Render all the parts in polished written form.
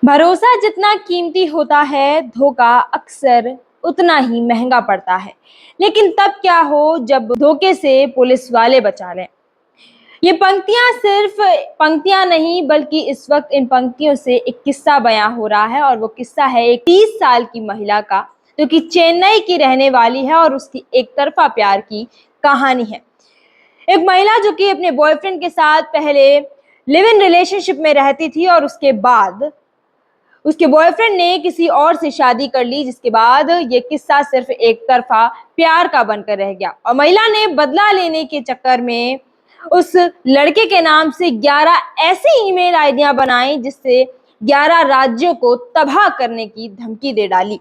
भरोसा जितना कीमती होता है, धोखा अक्सर उतना ही महंगा पड़ता है। लेकिन तब क्या हो जब धोखे से पुलिस वाले बचा लें। ये पंक्तियां सिर्फ पंक्तियां नहीं, बल्कि इस वक्त इन पंक्तियों से एक किस्सा बयां हो रहा है। और वो किस्सा है एक 30 साल की महिला का, जो कि चेन्नई की रहने वाली है और उसकी एक तरफा प्यार की कहानी है। एक महिला जो कि अपने बॉयफ्रेंड के साथ पहले लिव इन रिलेशनशिप में रहती थी और उसके बाद उसके बॉयफ्रेंड ने किसी और से शादी कर ली, जिसके बाद ये किस्सा सिर्फ एक तरफा प्यार का बनकर रह गया। और महिला ने बदला लेने के चक्कर में उस लड़के के नाम से 11 ऐसी ईमेल आईडियां बनाई, जिससे 11 राज्यों को तबाह करने की धमकी दे डाली।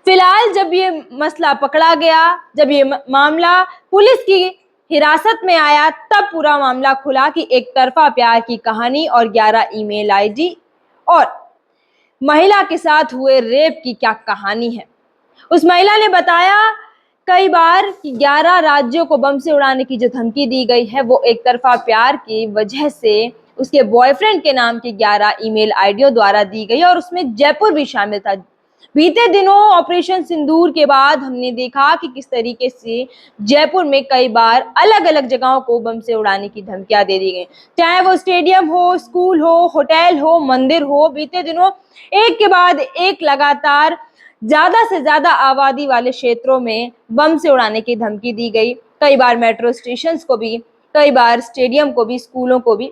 फिलहाल जब ये मसला पकड़ा गया, जब ये मामला पुलिस की हिरासत में आया, तब पूरा मामला खुला कि एक तरफा प्यार की कहानी और 11 ईमेल आईडी और महिला के साथ हुए रेप की क्या कहानी है। उस महिला ने बताया कई बार कि 11 राज्यों को बम से उड़ाने की जो धमकी दी गई है, वो एक तरफा प्यार की वजह से उसके बॉयफ्रेंड के नाम की 11 ईमेल आईडियों द्वारा दी गई और उसमें जयपुर भी शामिल था। बीते दिनों ऑपरेशन सिंदूर के बाद हमने देखा कि किस तरीके से जयपुर में कई बार अलग अलग जगहों को बम से उड़ाने की धमकियां दे दी गई, चाहे वो स्टेडियम हो, स्कूल हो, होटल हो, मंदिर हो। बीते दिनों एक के बाद एक लगातार ज्यादा से ज्यादा आबादी वाले क्षेत्रों में बम से उड़ाने की धमकी दी गई। कई बार मेट्रो स्टेशन को भी, कई बार स्टेडियम को भी, स्कूलों को भी,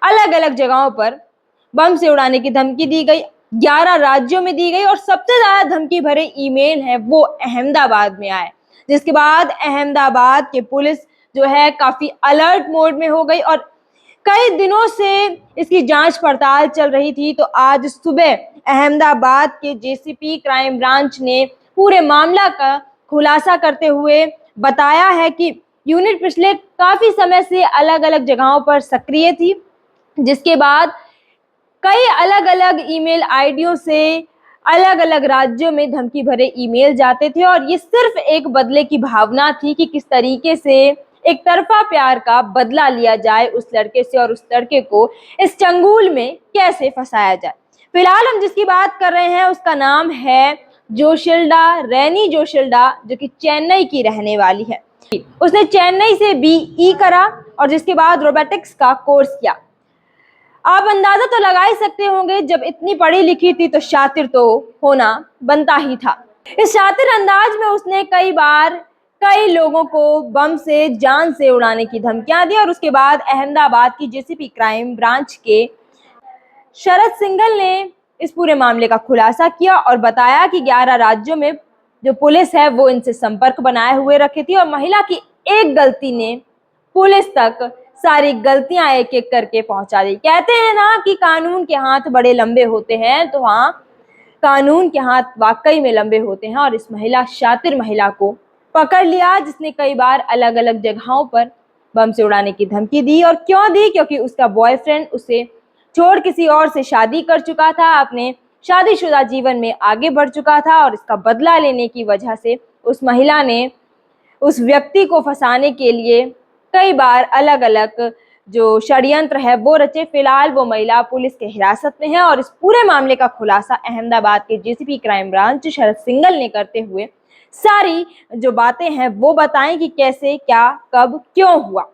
अलग अलग जगहों पर बम से उड़ाने की धमकी दी गई। 11 राज्यों में दी गई और सबसे ज्यादा धमकी भरे ईमेल है वो अहमदाबाद में आए, जिसके बाद अहमदाबाद के पुलिस जो है काफी अलर्ट मोड में हो गई और कई दिनों से इसकी जांच पड़ताल चल रही थी। तो आज सुबह अहमदाबाद के जेसीपी क्राइम ब्रांच ने पूरे मामला का खुलासा करते हुए बताया है कि यूनिट पिछले काफी समय से अलग अलग जगहों पर सक्रिय थी, जिसके बाद कई अलग अलग ईमेल आईडियों से अलग अलग राज्यों में धमकी भरे ईमेल जाते थे। और ये सिर्फ एक बदले की भावना थी कि किस तरीके से एक तरफा प्यार का बदला लिया जाए उस लड़के से और उस लड़के को इस चंगुल में कैसे फंसाया जाए। फिलहाल हम जिसकी बात कर रहे हैं उसका नाम है जोशिल्डा, रैनी जोशिल्डा, जो कि चेन्नई की रहने वाली है। उसने चेन्नई से बीई करा और जिसके बाद रोबोटिक्स का कोर्स किया। आप अंदाजा तो लगा ही सकते होंगे, जब इतनी पढ़ी लिखी थी तो शातिर तो होना बनता ही था। इस शातिर अंदाज में उसने कई बार कई लोगों को बम से, जान से उड़ाने की धमकियां दी और उसके बाद अहमदाबाद की जेसीपी क्राइम ब्रांच के शरद सिंघल ने इस पूरे मामले का खुलासा किया और बताया कि 11 राज्यों में जो पुलिस है वो इनसे संपर्क बनाए हुए रखी थी और महिला की एक गलती ने पुलिस तक सारी गलतियां एक एक करके पहुंचा दी। कहते हैं ना कि कानून के हाथ बड़े लंबे होते हैं, तो हाँ, कानून के हाथ वाकई में लंबे होते हैं। और इस महिला, शातिर महिला को पकड़ लिया, जिसने कई बार अलग अलग जगहों पर बम से उड़ाने की धमकी दी। और क्यों दी? क्योंकि उसका बॉयफ्रेंड उसे छोड़ किसी और से शादी कर चुका था, अपने शादीशुदा जीवन में आगे बढ़ चुका था और इसका बदला लेने की वजह से उस महिला ने उस व्यक्ति को फंसाने के लिए कई बार अलग अलग जो षड्यंत्र है वो रचे। फिलहाल वो महिला पुलिस के हिरासत में है और इस पूरे मामले का खुलासा अहमदाबाद के जेसीपी क्राइम ब्रांच शरद सिंघल ने करते हुए सारी जो बातें हैं वो बताएं कि कैसे, क्या, कब, क्यों हुआ।